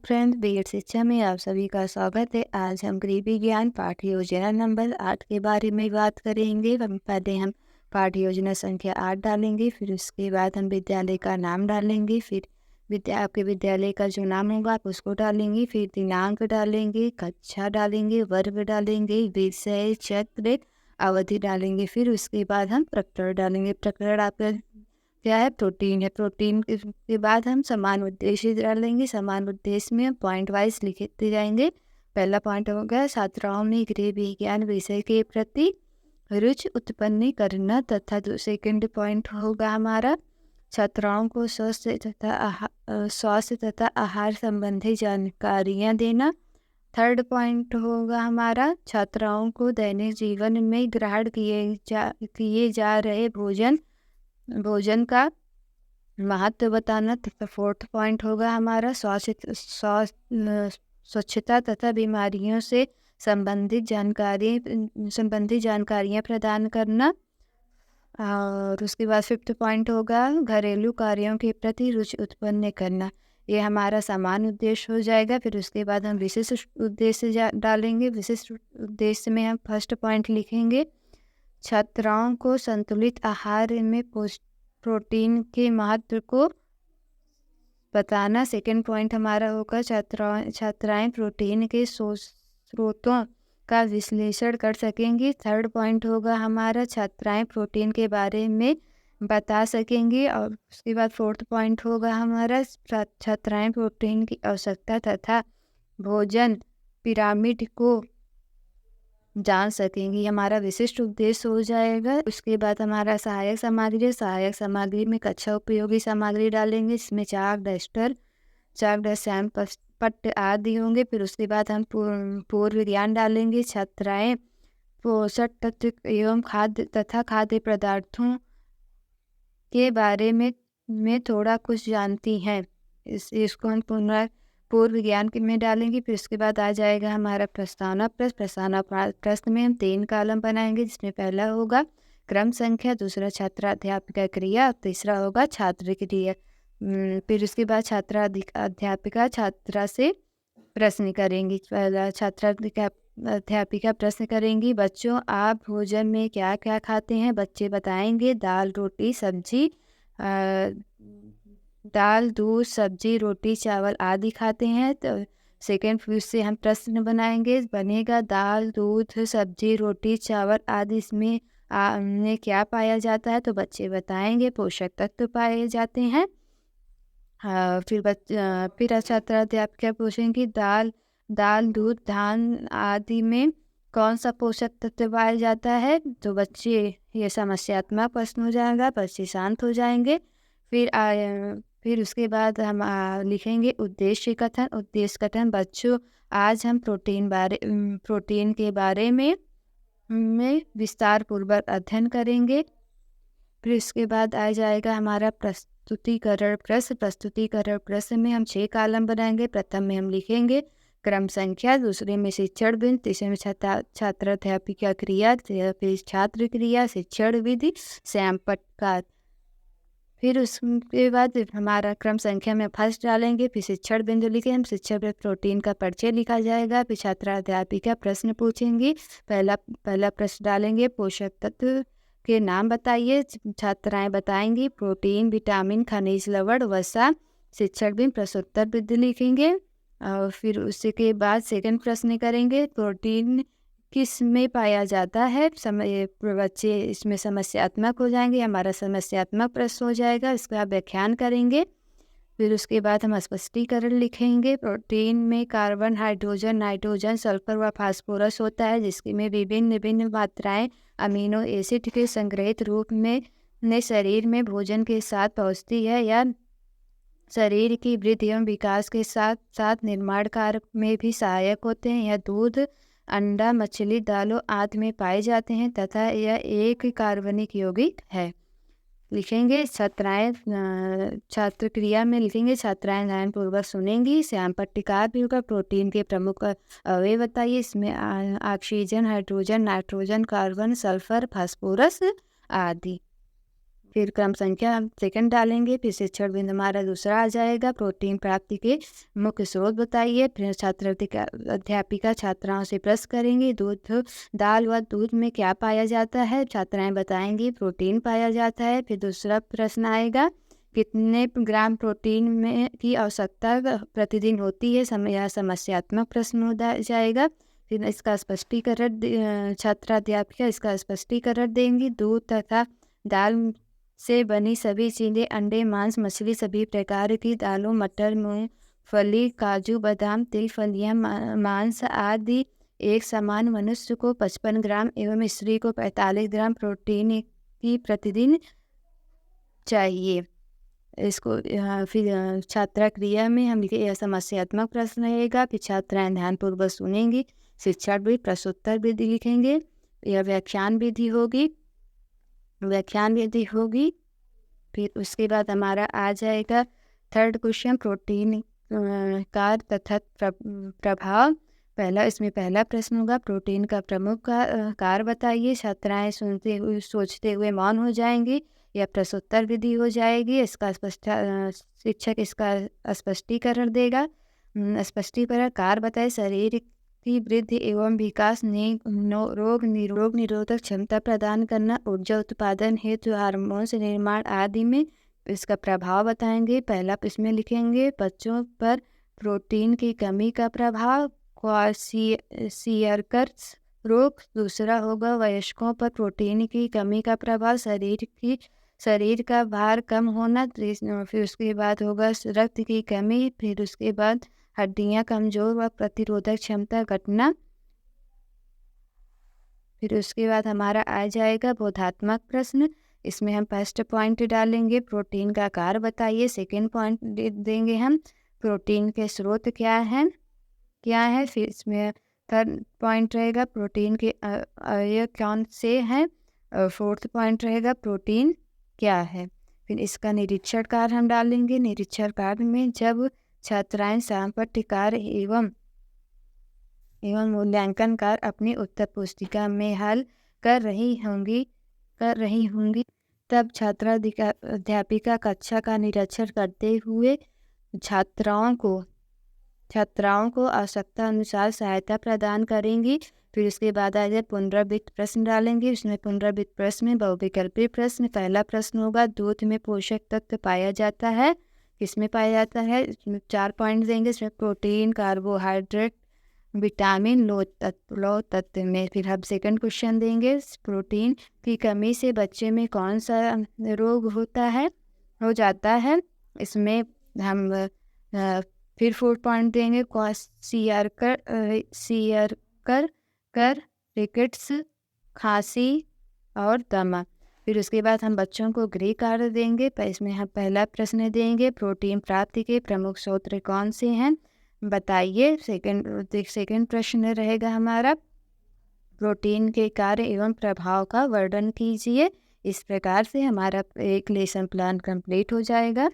Friend, BEd शिक्षा में आप सभी का स्वागत है। आज हम गृह विज्ञान पाठ्य योजना नंबर 8 के बारे में बात करेंगे। पहले हम पाठ्य योजना संख्या 8 डालेंगे, फिर उसके बाद हम विद्यालय का नाम डालेंगे, फिर आपके विद्यालय का जो नाम होगा आप उसको डालेंगे, फिर दिनांक डालेंगे, कक्षा डालेंगे, वर्ग डालेंगे, विषय, चक्र, अवधि डालेंगे। फिर उसके बाद हम प्रकरण डालेंगे। प्रकरण आपका क्या है? प्रोटीन है। प्रोटीन के बाद हम समान उद्देश्य डालेंगे। समान उद्देश्य में पॉइंट वाइज लिखते जाएंगे। पहला पॉइंट होगा छात्राओं में गृह विज्ञान विषय के प्रति रुचि उत्पन्न करना, तथा सेकंड पॉइंट होगा हमारा छात्राओं को स्वास्थ्य तथा आहार संबंधी जानकारियाँ देना। थर्ड पॉइंट होगा हमारा छात्राओं को दैनिक जीवन में ग्रहण किए जा रहे भोजन का महत्व बताना। तथा फोर्थ पॉइंट होगा हमारा स्वच्छता तथा बीमारियों से संबंधित जानकारियाँ प्रदान करना। और उसके बाद फिफ्थ पॉइंट होगा घरेलू कार्यों के प्रति रुचि उत्पन्न करना। ये हमारा समान उद्देश्य हो जाएगा। फिर उसके बाद हम विशिष्ट उद्देश्य डालेंगे। विशिष्ट उद्देश्य में हम फर्स्ट पॉइंट लिखेंगे छात्राओं को संतुलित आहार में प्रोटीन के महत्व को बताना। सेकंड पॉइंट हमारा होगा छात्राएं प्रोटीन के स्रोतों का विश्लेषण कर सकेंगी। थर्ड पॉइंट होगा हमारा छात्राएं प्रोटीन के बारे में बता सकेंगी। और उसके बाद फोर्थ पॉइंट होगा हमारा छात्राएं प्रोटीन की आवश्यकता तथा भोजन पिरामिड को जान सकेंगी। हमारा विशिष्ट उद्देश्य हो जाएगा। उसके बाद हमारा सहायक सहायक सामग्री में कक्षा उपयोगी सामग्री डालेंगे, जिसमें चाक, डस्टर, श्याम पट्ट आदि होंगे। फिर उसके बाद हम पूर्व ज्ञान डालेंगे। छात्राएं पोषक तत्व एवं खाद्य पदार्थों के बारे में थोड़ा कुछ जानती हैं। इसको हम पूर्व ज्ञान में डालेंगे। फिर उसके बाद आ जाएगा हमारा प्रस्तावना प्रश्न में हम 3 कॉलम बनाएंगे, जिसमें पहला होगा क्रम संख्या, दूसरा छात्राध्यापिका क्रिया, तीसरा होगा छात्र क्रिया। फिर उसके बाद अध्यापिका छात्रा से प्रश्न करेंगी। पहला अध्यापिका प्रश्न करेंगी, बच्चों आप भोजन में क्या क्या खाते हैं? बच्चे बताएंगे दाल, रोटी, सब्जी, दाल, दूध, सब्जी, रोटी, चावल आदि खाते हैं। तो सेकेंड फिर से हम प्रश्न बनाएंगे, बनेगा दाल, दूध, सब्जी, रोटी, चावल आदि इसमें में क्या पाया जाता है? तो बच्चे बताएंगे पोषक तत्व पाए जाते हैं। फिर छात्र अध्यापिका पूछेंगी दाल, दूध, धान आदि में कौन सा पोषक तत्व पाया जाता है? तो बच्चे ये समस्यात्मक प्रश्न हो जाएगा, बच्चे शांत हो जाएंगे। फिर उसके बाद हम लिखेंगे उद्देश्य कथन। बच्चों आज हम प्रोटीन के बारे में विस्तार पूर्वक अध्ययन करेंगे। फिर इसके बाद आ जाएगा हमारा प्रस्तुतिकरण प्रश्न में हम 6 कॉलम बनाएंगे। प्रथम में हम लिखेंगे क्रम संख्या, दूसरे में शिक्षण बिंदु, तीसरे में छात्राध्यापिका क्रिया, फिर छात्र क्रिया, शिक्षण विधि, श्यामपट्ट। फिर उसके बाद प्रश्न क्रम संख्या में फर्स्ट डालेंगे। फिर शिक्षण बिंदु लिखे हम शिक्षण में प्रोटीन का परिचय लिखा जाएगा। फिर छात्राध्यापिका प्रश्न पूछेंगी। पहला प्रश्न डालेंगे पोषक तत्व के नाम बताइए। छात्राएं बताएंगी प्रोटीन, विटामिन, खनिज, लवण, वसा। शिक्षण बिंदु प्रश्नोत्तर बिंदु लिखेंगे। और फिर उसके बाद सेकंड प्रश्न करेंगे प्रोटीन किस में पाया जाता है? बच्चे इसमें समस्यात्मक हो जाएंगे। हमारा समस्यात्मक प्रश्न हो जाएगा, इसका व्याख्यान करेंगे। फिर उसके बाद हम स्पष्टीकरण लिखेंगे। प्रोटीन में कार्बन, हाइड्रोजन, नाइट्रोजन, सल्फर व फास्फोरस होता है, जिसके में विभिन्न मात्राएं अमीनो एसिड के संग्रहित रूप में शरीर में भोजन के साथ पहुँचती है या शरीर की वृद्धि एवं विकास के साथ साथ निर्माण कार्य में भी सहायक होते हैं। यह दूध, अंडा, मछली, दालों आदि में पाए जाते हैं तथा यह एक कार्बनिक यौगिक है। लिखेंगे छात्र क्रिया में लिखेंगे छात्राएं ध्यानपूर्वक सुनेंगी। श्याम पट्टिकार भी होगा प्रोटीन के प्रमुख अवयव बताइए। इसमें oxygen, hydrogen, nitrogen, carbon, sulphur, phosphorus आदि। फिर क्रम संख्या हम सेकंड डालेंगे, फिर शिक्षण बिंदु हमारा दूसरा आ जाएगा। प्रोटीन प्राप्ति के मुख्य स्रोत बताइए। फिर अध्यापिका छात्राओं से प्रश्न करेंगी, दाल व दूध में क्या पाया जाता है? छात्राएं बताएंगी प्रोटीन पाया जाता है। फिर दूसरा प्रश्न आएगा, कितने ग्राम प्रोटीन में की आवश्यकता प्रतिदिन होती है? यह समस्यात्मक प्रश्न हो जाएगा। फिर इसका स्पष्टीकरण छात्राध्यापिका इसका स्पष्टीकरण देंगी। दूध तथा दाल से बनी सभी चीज़ें, अंडे, मांस, मछली, सभी प्रकार की दालों, मटर, मूंगफली, काजू, बादाम, तिल, फलियां, मांस आदि एक समान मनुष्य को 55 ग्राम एवं स्त्री को 45 ग्राम प्रोटीन की प्रतिदिन चाहिए। इसको फिर छात्रा क्रिया में हम लिखे, यह समस्यात्मक प्रश्न रहेगा। फिर छात्राएं ध्यानपूर्वक सुनेंगी, शिक्षण भी प्रश्नोत्तर भी लिखेंगे। यह व्याख्यान विधि होगी। फिर उसके बाद हमारा आ जाएगा थर्ड क्वेश्चन, प्रोटीन कार्य तथा प्रभाव। इसमें पहला प्रश्न होगा, प्रोटीन का प्रमुख कार्य बताइए। छात्राएं सोचते हुए मौन हो जाएंगी। यह प्रश्नोत्तर विधि हो जाएगी। शिक्षक इसका स्पष्टीकरण देगा। स्पष्टीकरण कार्य बताए, शरीर की वृद्धि एवं विकास, रोग निरोधक क्षमता प्रदान करना, ऊर्जा उत्पादन हेतु हार्मोन्स निर्माण आदि में इसका प्रभाव बताएंगे। पहला इसमें लिखेंगे, बच्चों पर प्रोटीन की कमी का प्रभाव, क्वाशियरकर्स रोग। दूसरा होगा वयस्कों पर प्रोटीन की कमी का प्रभाव, शरीर का भार कम होना। फिर उसके बाद होगा रक्त की कमी। फिर उसके बाद हड्डियां कमजोर व प्रतिरोधक क्षमता घटना। फिर उसके बाद हमारा आ जाएगा बोधात्मक प्रश्न। इसमें हम फर्स्ट पॉइंट डालेंगे, प्रोटीन का कार्य बताइए। सेकेंड पॉइंट देंगे हम, प्रोटीन के स्रोत क्या है। फिर इसमें थर्ड पॉइंट रहेगा, प्रोटीन के अवयव कौन से हैं। फोर्थ पॉइंट रहेगा, प्रोटीन क्या है। फिर इसका निरीक्षण कार्य हम डालेंगे। निरीक्षण कार्य में जब छात्राएं सामपट्य कार्य एवं मूल्यांकन कार्य अपनी उत्तर पुस्तिका में हल कर रही होंगी, तब अध्यापिका कक्षा का निरीक्षण करते हुए छात्राओं को आवश्यकता अनुसार सहायता प्रदान करेंगी। फिर उसके बाद आ जाए पुनरावृत्त प्रश्न डालेंगे। उसमें पुनरावृत्त प्रश्न में बहुविकल्पी प्रश्न। पहला प्रश्न होगा, दूध में पोषक तत्व पाया जाता है, किसमें पाया जाता है? इसमें 4 पॉइंट देंगे। इसमें प्रोटीन, कार्बोहाइड्रेट, विटामिन, लौह तत्व में। फिर हम सेकंड क्वेश्चन देंगे, प्रोटीन की कमी से बच्चे में कौन सा रोग हो जाता है। इसमें हम फिर 4 पॉइंट देंगे, क्वाशियरकर, रिकेट्स, खांसी और दमा। फिर उसके बाद हम बच्चों को गृह कार्य देंगे। इसमें हम पहला प्रश्न देंगे, प्रोटीन प्राप्ति के प्रमुख स्रोत कौन से हैं बताइए। सेकंड प्रश्न रहेगा हमारा, प्रोटीन के कार्य एवं प्रभाव का वर्णन कीजिए। इस प्रकार से हमारा एक लेसन प्लान कंप्लीट हो जाएगा।